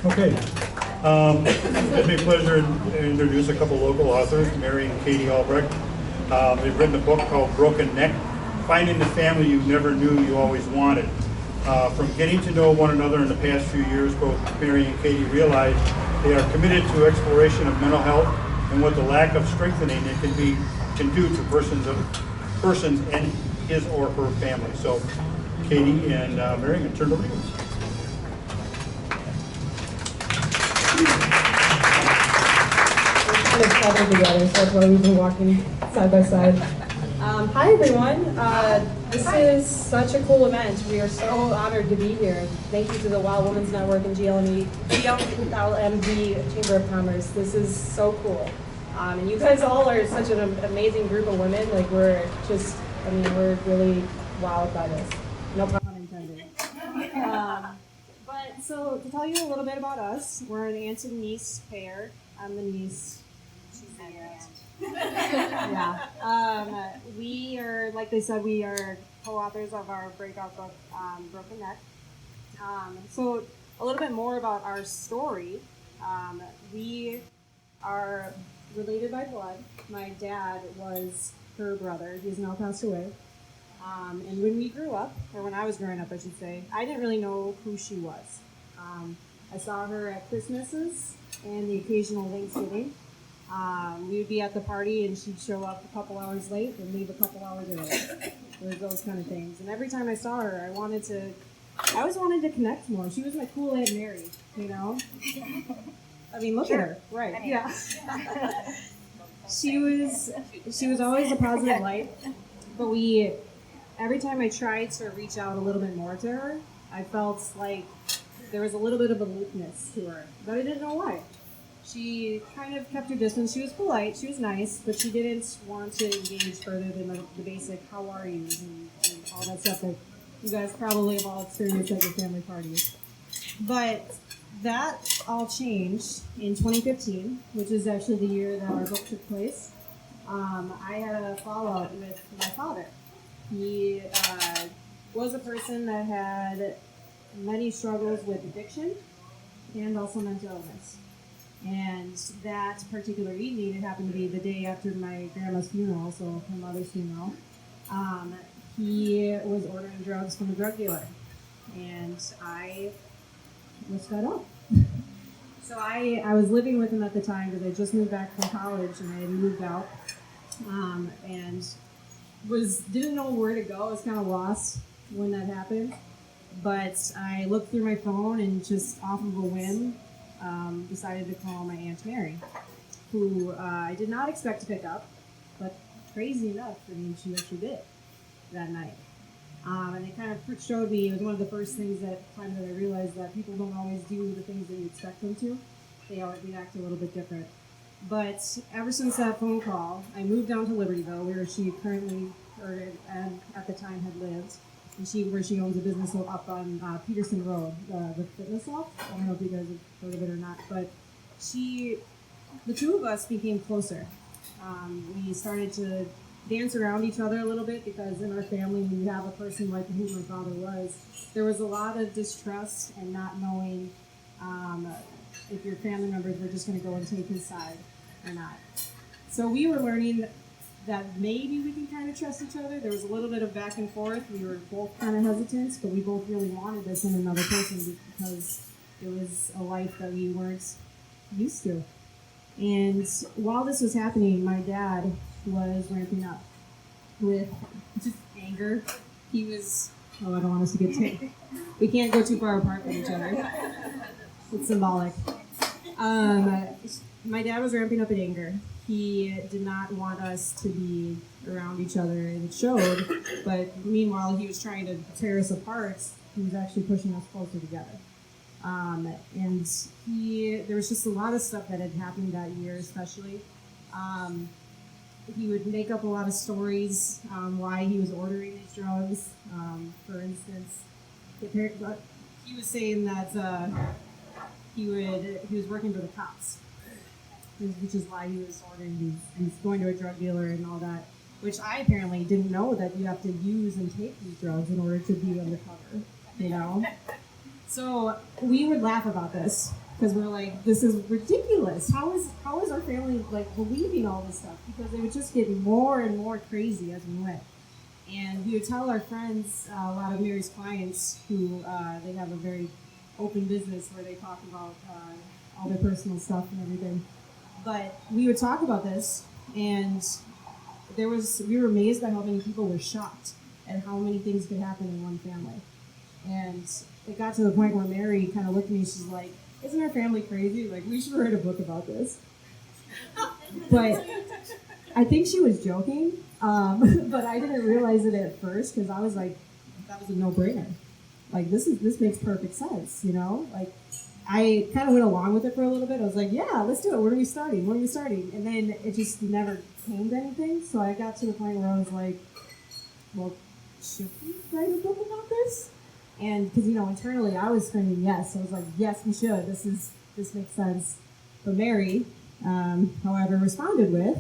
Okay. It's my pleasure to introduce a couple local authors, Mary and Katie Albrecht. They've written a book called Broken Neck, Finding the Family You Never Knew You Always Wanted. From getting to know one another in the past few years, both Mary and Katie realized they are committed to exploration of mental health and what the lack of strengthening it can do to persons and his or her family. So, Katie and Mary, I'm going to turn it over to you. We're kind of huddled together, so that's why we've been walking side by side. Hi everyone. This is such a cool event. We are so honored to be here. Thank you to the Wild Women's Network and GLMD Chamber of Commerce. This is so cool. And you guys all are such an amazing group of women. Like we're really wowed by this. No pun intended. But so to tell you a little bit about us, we're an aunt and niece pair. I'm the niece. She's the aunt. Yeah. We are, like they said, we are co-authors of our breakout book, Broken Neck. So a little bit more about our story. We are related by blood. My dad was her brother. He's now passed away. And when we grew up, or when I was growing up, I should say, I didn't really know who she was. I saw her at Christmases and the occasional Thanksgiving. We would be at the party and she'd show up a couple hours late and leave a couple hours early. There was those kind of things. And every time I saw her, I always wanted to connect more. She was my cool Aunt Mary, you know? I mean, look at her. Right, yeah. She was always a positive light, but every time I tried to reach out a little bit more to her, I felt like there was a little bit of aloofness to her, but I didn't know why. She kind of kept her distance. She was polite, she was nice, but she didn't want to engage further than the basic "how are you" and all that stuff that you guys probably have all experienced at your family parties. But that all changed in 2015, which is actually the year that our book took place. I had a fallout with my father. He was a person that had many struggles with addiction and also mental illness. And that particular evening, it happened to be the day after my grandma's funeral, so my mother's funeral. He was ordering drugs from a drug dealer, and I was fed up. So I was living with him at the time because I just moved back from college and I had moved out, and didn't know where to go. I was kind of lost when that happened, but I looked through my phone and just off of a whim, decided to call my Aunt Mary, who I did not expect to pick up, but crazy enough, she actually did that night. And it kind of showed me, it was one of the first things that I realized that people don't always do the things that you expect them to. They always react a little bit different. But ever since that phone call, I moved down to Libertyville, where she currently, or at the time had lived, and where she owns a business up on Peterson Road, the fitness loft. I don't know if you guys have heard of it or not, but the two of us became closer. We started to dance around each other a little bit because in our family, when you have a person like who my father was, there was a lot of distrust and not knowing if your family members were just going to go and take his side or not. So we were learning that maybe we can kind of trust each other. There was a little bit of back and forth. We were both kind of hesitant, but we both really wanted this in another person because it was a life that we weren't used to. And while this was happening, my dad was ramping up with just anger. He was, I don't want us to get too, we can't go too far apart from each other. It's symbolic. My dad was ramping up in anger. He did not want us to be around each other, and it showed, but meanwhile he was trying to tear us apart. He was actually pushing us closer together. And there was just a lot of stuff that had happened that year, especially. He would make up a lot of stories why he was ordering these drugs. For instance, he was saying that he was working for the cops, which is why he was ordering these. He was going to a drug dealer and all that, which I apparently didn't know that you have to use and take these drugs in order to be undercover, you know? So we would laugh about this because we're like, this is ridiculous. How is our family like believing all this stuff? Because it was just getting more and more crazy as we went. And we would tell our friends, a lot of Mary's clients, who they have a very open business where they talk about all their personal stuff and everything. But we would talk about this, and we were amazed by how many people were shocked at how many things could happen in one family. And it got to the point where Mary kind of looked at me, she's like, isn't our family crazy? Like, we should write a book about this. But I think she was joking, but I didn't realize it at first, because I was like, that was a no-brainer. Like, this makes perfect sense, you know? Like, I kind of went along with it for a little bit. I was like, yeah, let's do it. When are we starting? And then it just never came to anything. So I got to the point where I was like, well, should we write a book about this? And because, you know, internally I was screaming yes. I was like, yes, we should. This makes sense. But Mary, however, responded with,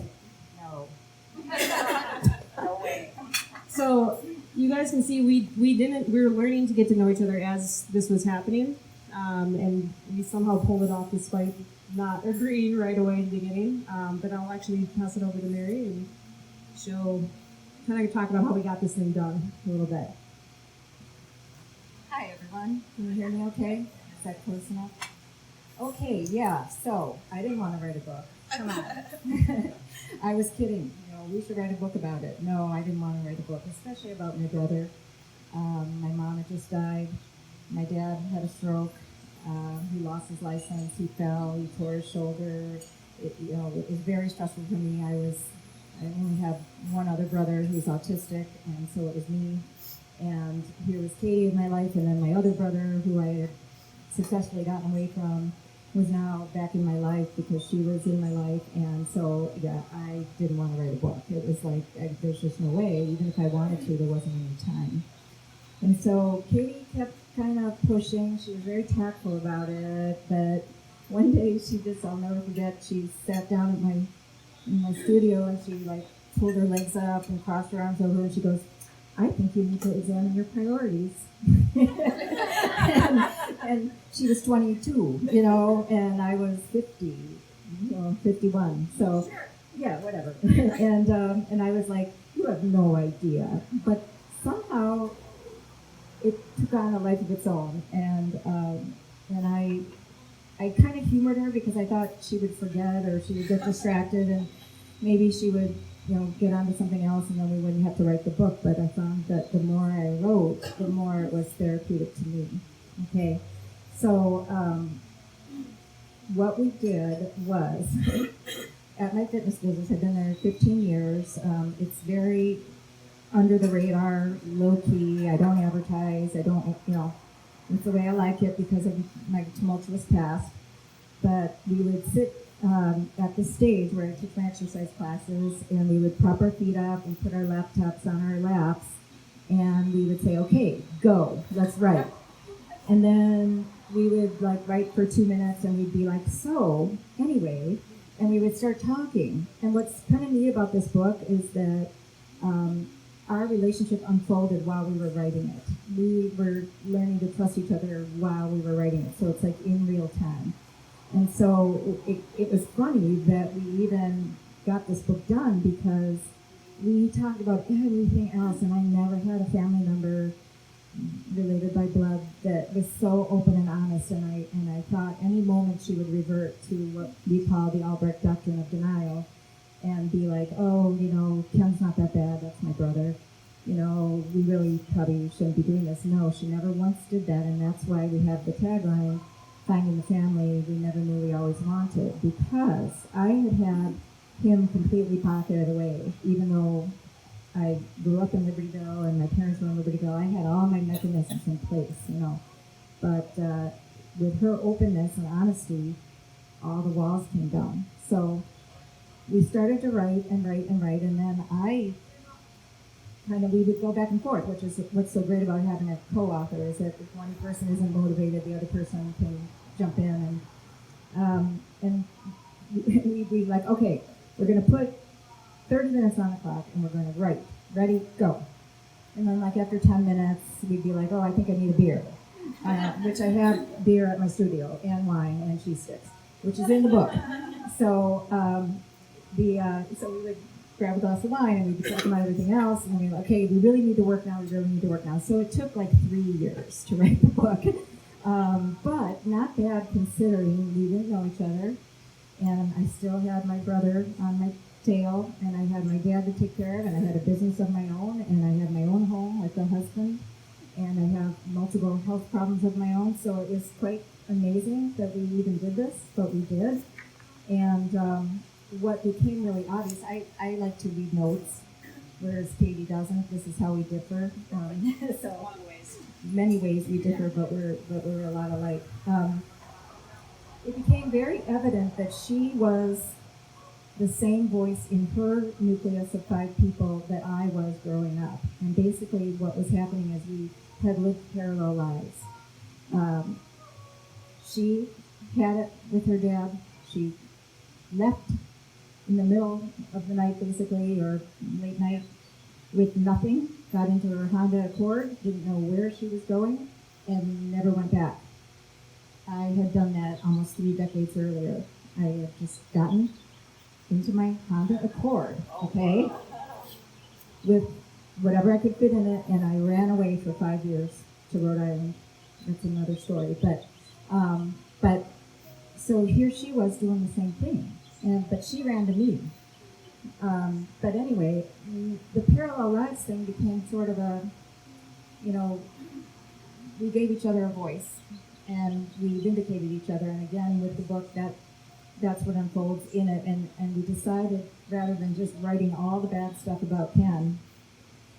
no. No way. So you guys can see we were learning to get to know each other as this was happening. And we somehow pulled it off despite not agreeing right away in the beginning. But I'll actually pass it over to Mary, and she'll kind of talk about how we got this thing done a little bit. Hi, everyone. Can you hear me okay? Is that close enough? Okay, yeah. So I didn't want to write a book. Come on. I was kidding. You know, we should write a book about it. No, I didn't want to write a book, especially about my brother. My mom had just died. My dad had a stroke. He lost his license. He fell. He tore his shoulder. It was very stressful for me. I only have one other brother who's autistic, and so it was me. And here was Katie in my life, and then my other brother, who I had successfully gotten away from, was now back in my life because she was in my life. And so, yeah, I didn't want to write a book. It was like, there's just no way. Even if I wanted to, there wasn't any time. And so Katie kept kind of pushing. She was very tactful about it. But one day I'll never forget, she sat down in my studio, and she like pulled her legs up and crossed her arms over, and she goes, I think you need to examine your priorities. and she was 22, you know, and I was 50, 51. So, yeah, whatever. and I was like, you have no idea. But somehow it took on a life of its own. And I kind of humored her because I thought she would forget, or she would get distracted, and maybe she would, get on to something else, and then we wouldn't have to write the book. But I found that the more I wrote, the more it was therapeutic to me. Okay, so what we did was, at my fitness business, I've been there 15 years. It's very under the radar, low key. I don't advertise. I don't, it's the way I like it because of my tumultuous past. But we would sit at the stage where I took my exercise classes, and we would prop our feet up and put our laptops on our laps, and we would say, okay, go, let's write. And then we would write for 2 minutes, and we'd be like, so anyway, and we would start talking. And what's kind of neat about this book is that our relationship unfolded while we were writing it. We were learning to trust each other while we were writing it, so it's like in real time. And so it was funny that we even got this book done because we talked about everything else, and I never had a family member related by blood that was so open and honest, and I thought any moment she would revert to what we call the Albrecht doctrine of denial and be like, oh, Ken's not that bad, that's my brother. We really probably shouldn't be doing this. No, she never once did that, and that's why we have the tagline, finding the family we never knew we always wanted, because I had him completely pocketed away. Even though I grew up in Libertyville and my parents were in Libertyville, I had all my mechanisms in place, But with her openness and honesty, all the walls came down. So we started to write, and then we would go back and forth, which is what's so great about having a co-author, is that if one person isn't motivated, the other person can jump in, and we'd be like, okay, we're going to put 30 minutes on the clock, and we're going to write. Ready, go. And then after 10 minutes, we'd be like, oh, I think I need a beer. which I have beer at my studio, and wine, and cheese sticks, which is in the book. So so we would grab a glass of wine and we'd be talking about everything else, and we'd be like, okay, we really need to work now, we really need to work now. So it took like 3 years to write the book. But not bad considering we didn't know each other, and I still had my brother on my tail, and I had my dad to take care of, and I had a business of my own, and I had my own home with a husband, and I have multiple health problems of my own, so it was quite amazing that we even did this, but we did. And what became really obvious, I like to read notes, whereas Katie doesn't. This is how we differ. So many ways we differ, but we're a lot alike. It became very evident that she was the same voice in her nucleus of 5 people that I was growing up. And basically what was happening is we had lived parallel lives. She had it with her dad. She left in the middle of the night, basically, or late night, with nothing, got into her Honda Accord, didn't know where she was going, and never went back. I had done that almost 3 decades earlier. I had just gotten into my Honda Accord, okay, with whatever I could fit in it, and I ran away for 5 years to Rhode Island. That's another story. But so here she was doing the same thing, but she ran to me. But anyway, the parallel lives thing became sort of a, we gave each other a voice, and we vindicated each other. And again, with the book, that's what unfolds in it. And we decided, rather than just writing all the bad stuff about Ken,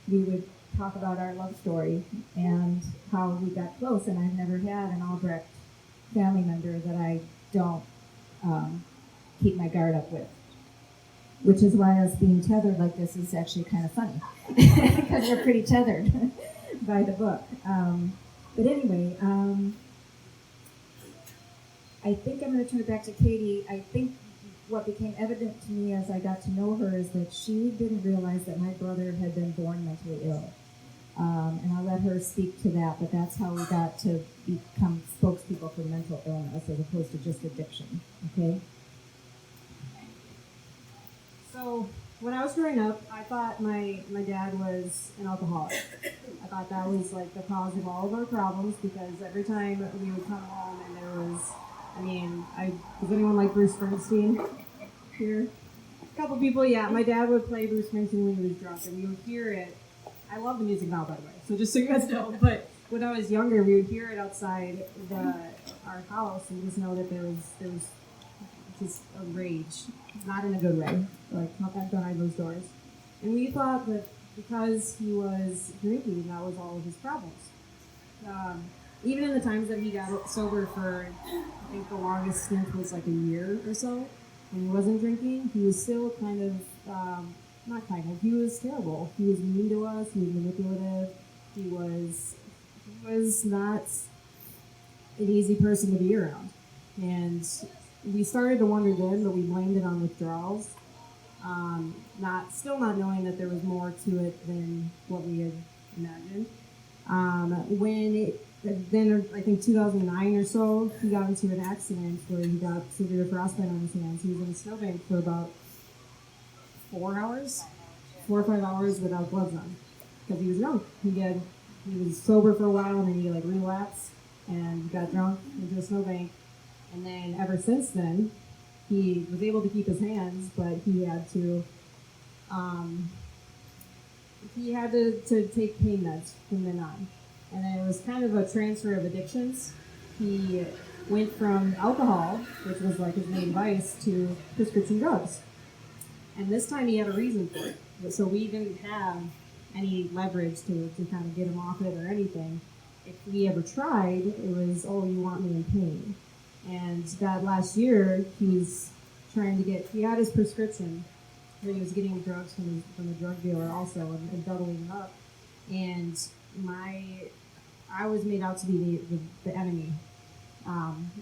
we would talk about our love story and how we got close. And I've never had an Albrecht family member that I don't keep my guard up with. Which is why us being tethered like this is actually kind of funny, because we're pretty tethered by the book. But anyway, I think I'm going to turn it back to Katie. I think what became evident to me as I got to know her is that she didn't realize that my brother had been born mentally ill. And I'll let her speak to that, but that's how we got to become spokespeople for mental illness as opposed to just addiction, okay? So when I was growing up, I thought my dad was an alcoholic. I thought that was like the cause of all of our problems, because every time we would come home and there was, does anyone like Bruce Springsteen here? A couple people, yeah. My dad would play Bruce Springsteen when he was drunk, and we would hear it. I love the music now, by the way, so just so you guys know. But when I was younger, we would hear it outside our house, and just know that there was just a rage, not in a good way, like not that behind those doors. And we thought that because he was drinking, that was all of his problems. Even in the times that he got sober for, I think the longest stint was like a year or so, when he wasn't drinking, he was still he was terrible. He was mean to us, he was manipulative, he was not an easy person to be around. And we started to wonder then, but we blamed it on withdrawals. Still not knowing that there was more to it than what we had imagined. Then I think 2009 or so, he got into an accident where he got severe frostbite on his hands. He was in a snowbank for about 4 or 5 hours without gloves on, because he was drunk. He was sober for a while, and then he relapsed and got drunk into a snowbank. And then ever since then, he was able to keep his hands, but he had to take pain meds from then on. And it was kind of a transfer of addictions. He went from alcohol, which was like his main vice, to prescription drugs. And this time he had a reason for it. So we didn't have any leverage to kind of get him off it or anything. If we ever tried, it was, oh, you want me in pain. And that last year, he's trying to he had his prescription, where he was getting drugs from the drug dealer also, and doubling up. And I was made out to be the enemy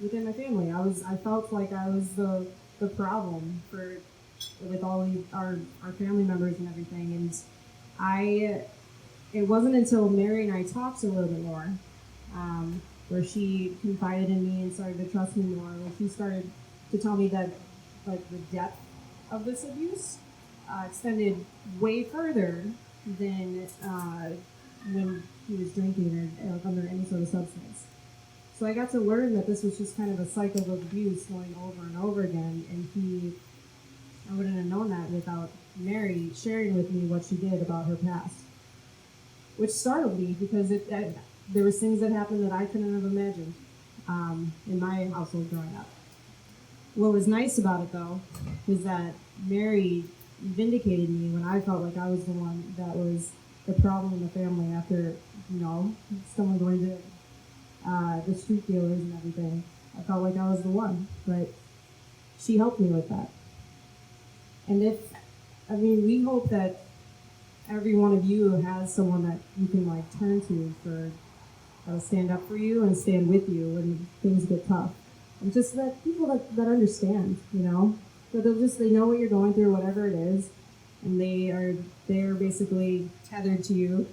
within my family. I felt like I was the problem with all our family members and everything. And it wasn't until Mary and I talked a little bit more where she confided in me and started to trust me more, where she started to tell me that, like, the depth of this abuse extended way further than when he was drinking or under any sort of substance. So I got to learn that this was just kind of a cycle of abuse going over and over again, and I wouldn't have known that without Mary sharing with me what she did about her past, which startled me because there was things that happened that I couldn't have imagined in my household growing up. What was nice about it, though, was that Mary vindicated me when I felt like I was the one that was the problem in the family after, someone going to the street dealers and everything. I felt like I was the one, but she helped me with that. And we hope that every one of you has someone that you can turn to that'll stand up for you and stand with you when things get tough. And just that people that understand, that they know what you're going through, whatever it is, and they're basically tethered to you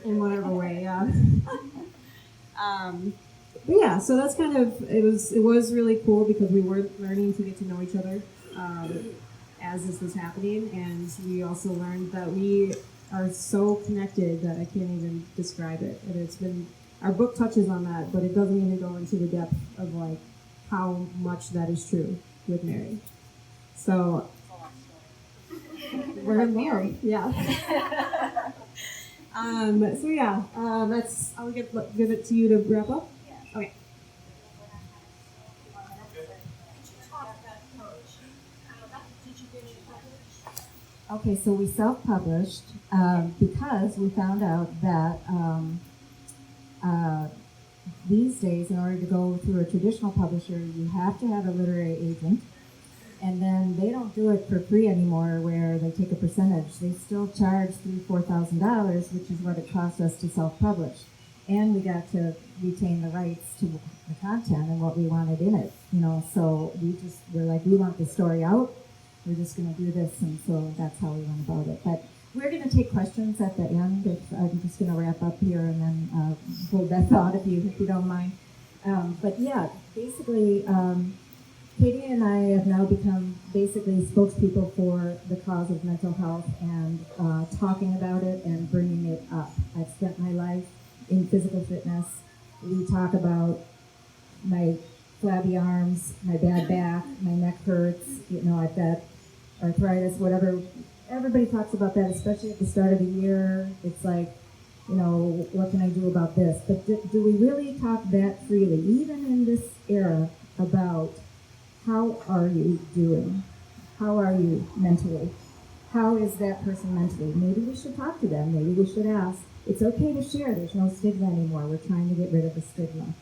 in whatever way. But yeah, so that's kind of it was really cool because we were learning to get to know each other as this was happening, and we also learned that we are so connected that I can't even describe it. And our book touches on that, but it doesn't even go into the depth of how much that is true with Mary. So we're married, yeah. So yeah, I'll give it to you to wrap up. Okay. Okay, so we self-published because we found out that these days, in order to go through a traditional publisher, you have to have a literary agent, and then they don't do it for free anymore, where they take a percentage. They still charge $3,000-$4,000, which is what it cost us to self-publish, and we got to retain the rights to the content and what we wanted in it. So we're like, we want the story out. We're just going to do this, and so that's how we went about it. But we're going to take questions at the end. I'm just going to wrap up here and then hold that thought if you don't mind. But yeah, basically, Katie and I have now become basically spokespeople for the cause of mental health and talking about it and bringing it up. I've spent my life in physical fitness. We talk about my flabby arms, my bad back, my neck hurts, I've got arthritis, whatever. Everybody talks about that, especially at the start of the year. It's like, what can I do about this? But do we really talk that freely, even in this era, about how are you doing? How are you mentally? How is that person mentally? Maybe we should talk to them. Maybe we should ask. It's okay to share. There's no stigma anymore. We're trying to get rid of the stigma.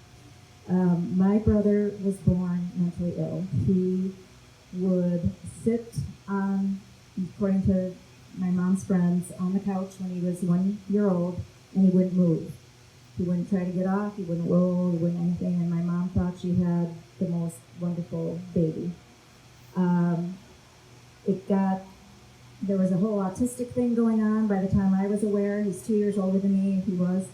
My brother was born mentally ill. He would sit on, according to my mom's friends, on the couch when he was 1 year old, and he wouldn't move. He wouldn't try to get off, he wouldn't roll, he wouldn't anything, and my mom thought she had the most wonderful baby. There was a whole autistic thing going on by the time I was aware. He's 2 years older than me, he was.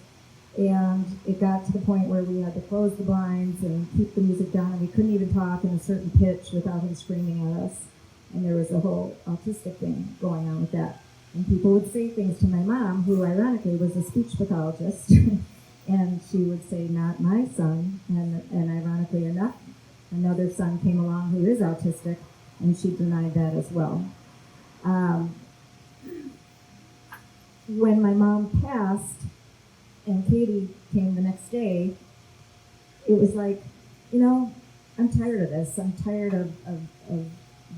And it got to the point where we had to close the blinds and keep the music down, and we couldn't even talk in a certain pitch without him screaming at us. And there was a whole autistic thing going on with that. And people would say things to my mom, who ironically was a speech pathologist, and she would say, "Not my son." And ironically enough, another son came along who is autistic, and she denied that as well. When my mom passed, and Katie came the next day, it was like, I'm tired of this. I'm tired of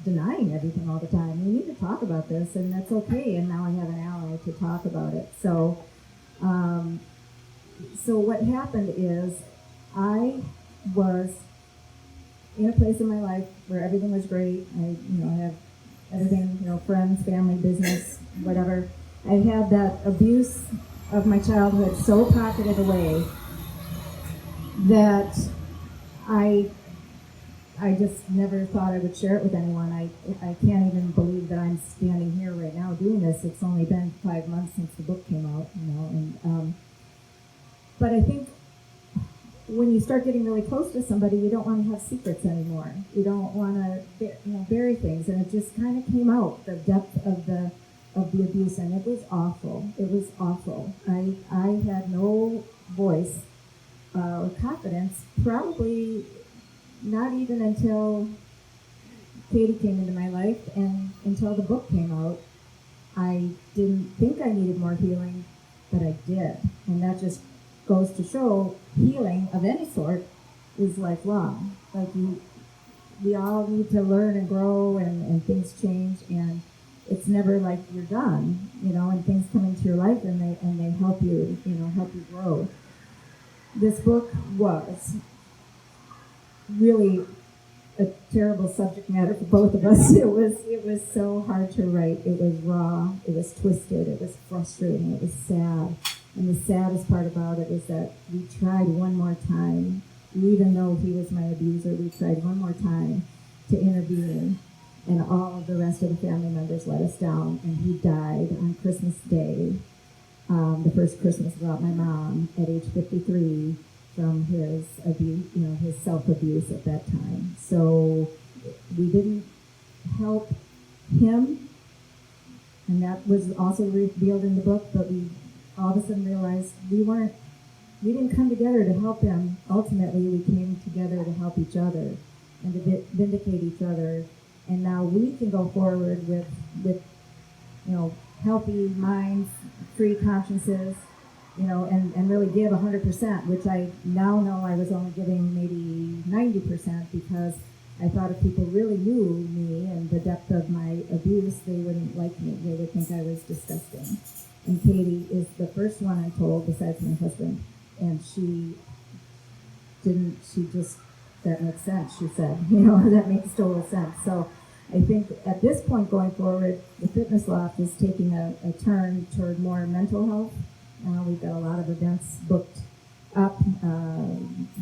denying everything all the time. We need to talk about this, and that's okay. And now I have an ally to talk about it. So what happened is I was in a place in my life where everything was great. I have everything, friends, family, business, whatever. I had that abuse of my childhood so pocketed away that I just never thought I would share it with anyone. I can't even believe that I'm standing here right now doing this. It's only been 5 months since the book came out, and but I think when you start getting really close to somebody, you don't want to have secrets anymore. You don't want to, bury things, and it just kind of came out, the depth of the abuse, and it was awful. It was awful. I had no voice or confidence, probably not even until Katie came into my life and until the book came out. I didn't think I needed more healing, but I did, and that just goes to show healing of any sort is lifelong. Like we all need to learn and grow, and things change, and it's never like you're done, and things come into your life and they help you, help you grow. This book was really a terrible subject matter for both of us. It was so hard to write. It was raw, it was twisted, it was frustrating, it was sad. And the saddest part about it is that we tried one more time, even though he was my abuser, we tried one more time to intervene, and all of the rest of the family members let us down, and he died on Christmas Day, the first Christmas without my mom, at age 53, from his abuse, his self-abuse at that time. So we didn't help him, and that was also revealed in the book, but we all of a sudden realized we didn't come together to help him. Ultimately, we came together to help each other and to vindicate each other. And now we can go forward with healthy minds, free consciences, and really give 100%, which I now know I was only giving maybe 90% because I thought if people really knew me and the depth of my abuse, they wouldn't like me. They would think I was disgusting. And Katie is the first one I told besides my husband. And that makes sense, she said. That makes total sense. So I think at this point going forward, the Fitness Loft is taking a turn toward more mental health. We've got a lot of events booked up.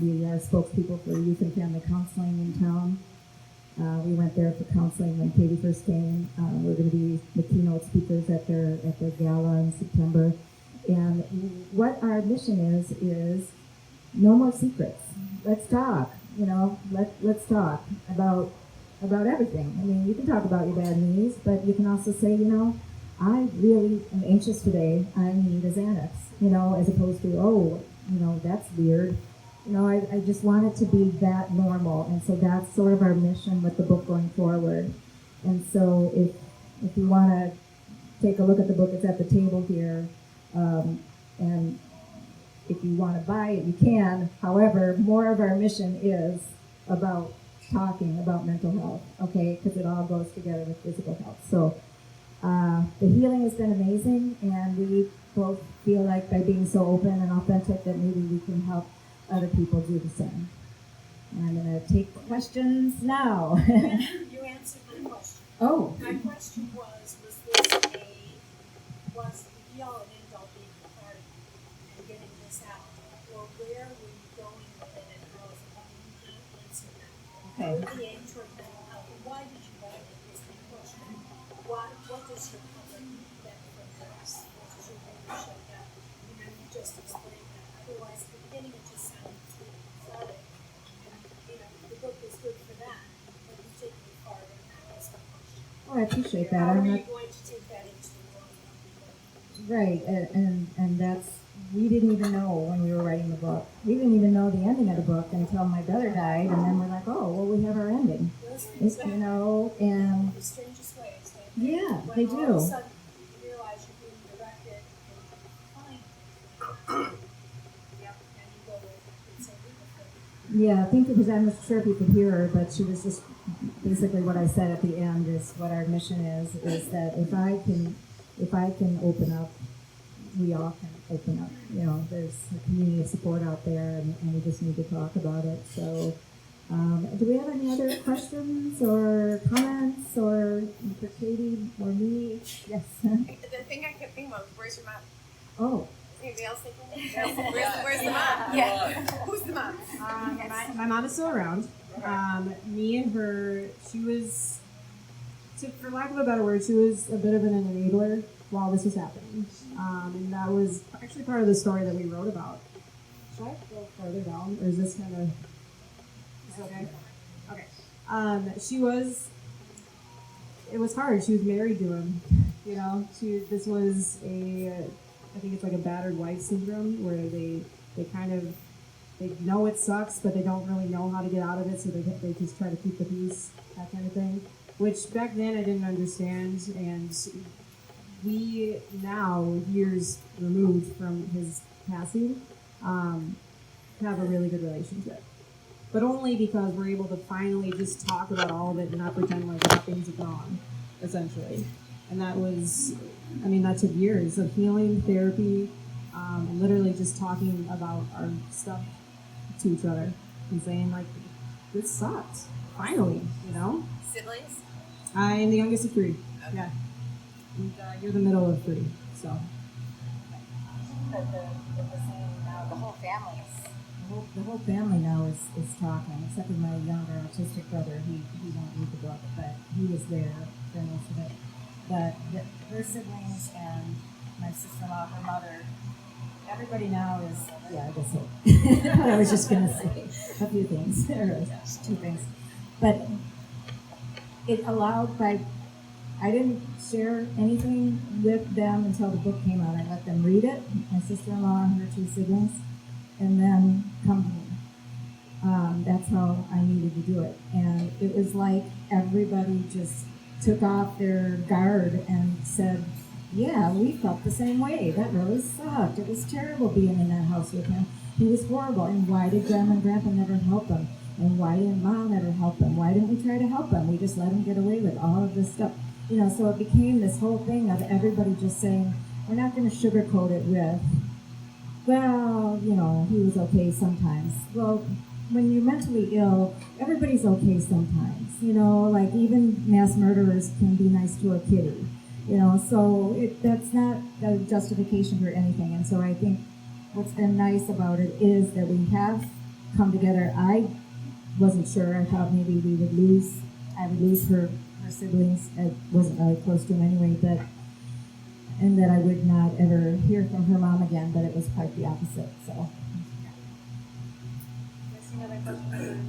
We are spokespeople for youth and family counseling in town. We went there for counseling when Katie first came. We're going to be the keynote speakers at their gala in September. And what our mission is no more secrets. Let's talk. Let's talk about everything. I mean, you can talk about your bad knees, but you can also say, I really am anxious today. I need a Xanax. As opposed to, that's weird. I just want it to be that normal, and so that's sort of our mission with the book going forward. And so if you want to take a look at the book, it's at the table here, and if you want to buy it, you can. However, more of our mission is about talking about mental health, okay, because it all goes together with physical health. So the healing has been amazing, and we both feel like by being so open and authentic that maybe we can help other people do the same. And I'm going to take questions now. You answered my question. Oh. My question was the be-all and end-all being part and getting this out, or where were you going with it, and how is it going to answer that? Okay. With the aim toward mental health, and why did you write it is the question. What does your public get from this? What does your readership get? You just explained that. Otherwise, at the beginning, it just sounded too exotic. And, the book is good for that, but you take me farther, and that was the question. Oh, I appreciate that. How are I'm you not going to take that into the world? right, and that's, we didn't even know when we were writing the book. We didn't even know the ending of the book until my brother died, and then we're like, oh, well, we have our ending. Those And the strangest ways. yeah, When they all of a do. sudden you realize you're being directed and fine. Yep, and you go with it. It's so beautiful. Yeah, thank you, because I'm not sure if you could hear her, but she was just basically what I said at the end is what our mission is that if I can open up, we all can open up. There's a community of support out there, and we just need to talk about it. So, do we have any other questions or comments or for Katie or me? Yes. The thing I kept thinking was, where's your mom? Oh. Anybody else thinking? Where's the mom? Yeah. Who's the mom? My mom is still around. Me and her, she was, for lack of a better word, she was a bit of an enabler while this was happening. And that was actually part of the story that we wrote about. Should I go further down, or is this kind of? Is it okay? Okay. It was hard. She was married to him. You know, this was I think it's like a battered wife syndrome, where they know it sucks, but they don't really know how to get out of it, so they just try to keep the peace, that kind of thing. Which back then I didn't understand, and we now, years removed from his passing, have a really good relationship. But only because we're able to finally just talk about all of it and not pretend like things are gone, essentially. And that took years of healing, therapy, and literally just talking about our stuff to each other and saying, like, this sucks. Finally, you know? Siblings? I'm the youngest of 3. Okay. Yeah. And you're the middle of 3, so. But the same now, the whole family is. The whole family now is talking, except for my younger autistic brother. He won't read the book, but he was there for most of it. But her siblings and my sister-in-law, her mother, everybody now is, I guess so. I was just going to say a few things, or 2 things. But it allowed I didn't share anything with them until the book came out. I let them read it, my sister-in-law and her 2 siblings, and then come to me. That's how I needed to do it. And it was like everybody just took off their guard and said, yeah, we felt the same way. That really sucked. It was terrible being in that house with him. He was horrible. And why did Grandma and Grandpa never help him? And why didn't Mom ever help him? Why didn't we try to help him? We just let him get away with all of this stuff. You know, so it became this whole thing of everybody just saying, we're not going to sugarcoat it with, well, you know, he was okay sometimes. Well, when you're mentally ill, everybody's okay sometimes. You know, like even mass murderers can be nice to a kitty. You know, so that's not a justification for anything. And so I think what's been nice about it is that we have come together. I wasn't sure. I thought maybe I would lose her siblings. I wasn't really close to them anyway, and that I would not ever hear from her mom again, but it was quite the opposite. So. Another question?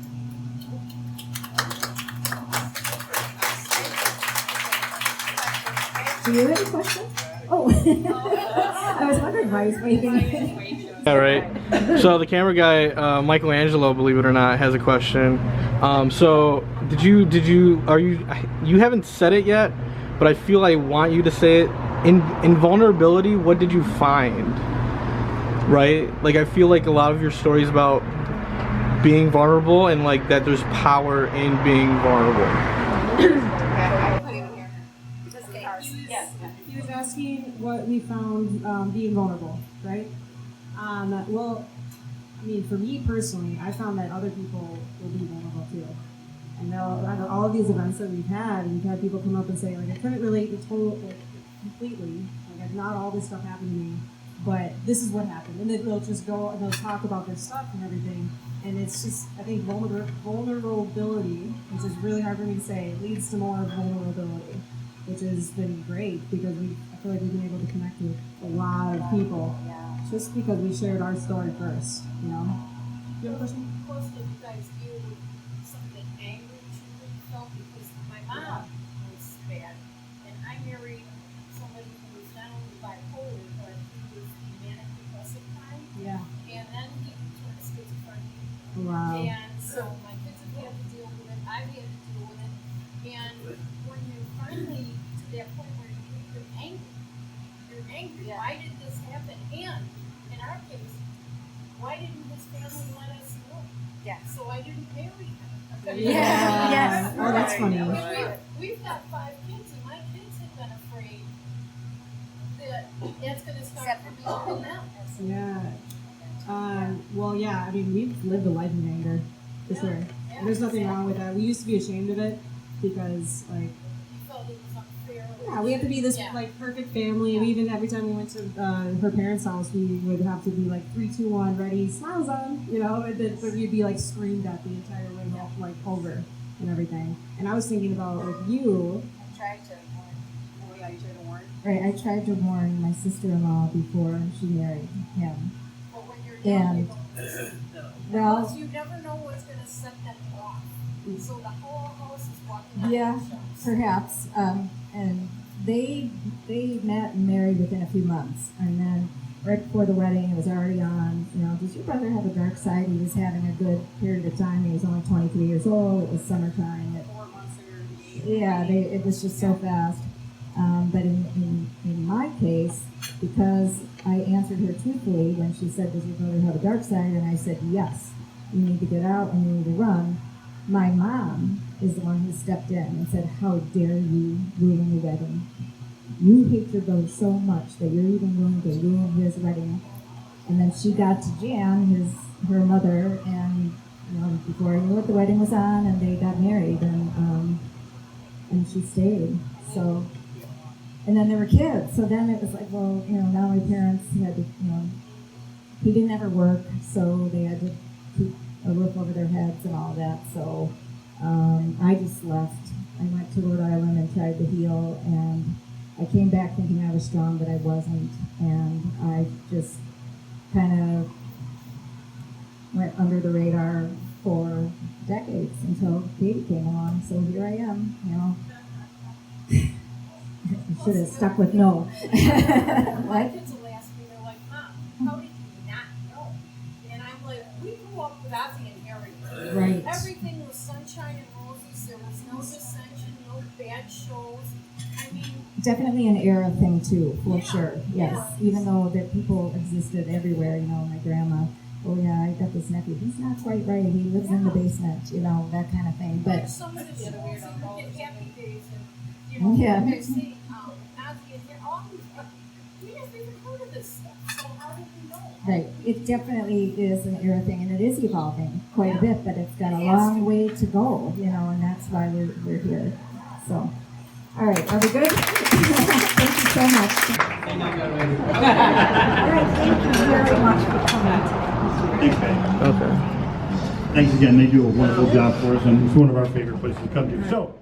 Do you have a question? Oh, I was wondering why he's waving. Yeah, right. So the camera guy, Michelangelo, believe it or not, has a question. So you haven't said it yet, but I feel I want you to say it. In vulnerability, what did you find? Right? Like, I feel like a lot of your stories about being vulnerable and like that there's power in being vulnerable. He was asking what we found being vulnerable, right? Well, I mean, for me personally, I found that other people will be vulnerable too. And all of these events that we've had people come up and say, like, I couldn't relate to completely. Like, not all this stuff happened to me, but this is what happened. And then they'll just go and they'll talk about their stuff and everything. And it's just, I think vulnerability, which is really hard for me to say, leads to more vulnerability, which has been great because I feel like we've been able to connect with a lot of people just because we shared our story first, you know? Do you have a question? Most of you guys deal with something angry you felt because my mom was bad, and I married somebody who was not only bipolar, but he was the manic depressive kind. Yeah. And then he turned schizophrenic. Wow. And so my kids have had to deal with it, I've had to deal with it. And when you're finally to that point where you're angry. Yeah. Why did this happen? And in our case, why didn't his family let us know? Yeah. So I didn't marry him. Yeah. Yes. Oh, that's funny. We've got 5 kids, and my kids have been afraid that that's going to start coming up in them. Yeah. Well, yeah, I mean, we've lived a life of anger, for sure. Yeah. And there's nothing wrong with that. We used to be ashamed of it because, like, We felt it was unfair. yeah, we have to be this, like, perfect family. We even, every time we went to her parents' house, we would have to be, like, 3, 2, 1, ready, smiles on, you know? And then, but we'd be, like, screamed at the entire way, like, over and everything. And I was thinking about, with you. I tried to warn. Oh, yeah, you tried to warn? Right, I tried to warn my sister-in-law before she married him. But when you're young, And you don't Well, Because you never know what's gonna set them off. So the whole house is walking on yeah, eggshells. perhaps. And they met and married within a few months, and then right before the wedding, it was already on. You know, does your brother have a dark side? He was having a good period of time. He was only 23 years old. It was summertime. 4 months ago. Yeah, it was just so fast. But in my case, because I answered her truthfully when she said, does your brother have a dark side? And I said, yes, you need to get out and you need to run. My mom is the one who stepped in and said, how dare you ruin the wedding? You hate your brother so much that you're even willing to ruin his wedding. And then she got to Jan, her mother, and you know, before I knew it, the wedding was on, and they got married, and she stayed. So, and then there were kids. So then it was like, well, you know, now my parents had to, you know, he didn't ever work, so they had to keep a roof over their heads and all that. So I just left. I went to Rhode Island and tried to heal, and I came back thinking I was strong, but I wasn't, and I just kind of went under the radar for decades until Katie came along. So here I am, you know. I should have stuck with no. My What? kids will ask me, they're like, Mom, how did you not know? And I'm like, we grew up with Ozzy and Harry. Right. Everything was sunshine and roses. There was no dissension, no bad shows. I mean, Definitely an era thing too, for Yeah. sure. Yes, Yeah. even though that people existed everywhere. You know, my grandma. Oh yeah, I got this nephew. He's not quite right. He lives in the basement. You know, that kind of thing. But some of the shows, you get Happy Days, and you know, Yeah. they're saying Ozzy and Harry. All these, we never even heard of this stuff. So how did we know? right, it definitely is an era thing, and it is evolving quite a Yeah. bit. But it's got a It has long way to go. You know, and that's why we're here. So, all right, are we good? Thank you so much. All right, thank you very much for coming. Thanks, Patty. Okay. Thanks again. They do a wonderful job for us, and it's one of our favorite places to come to. So,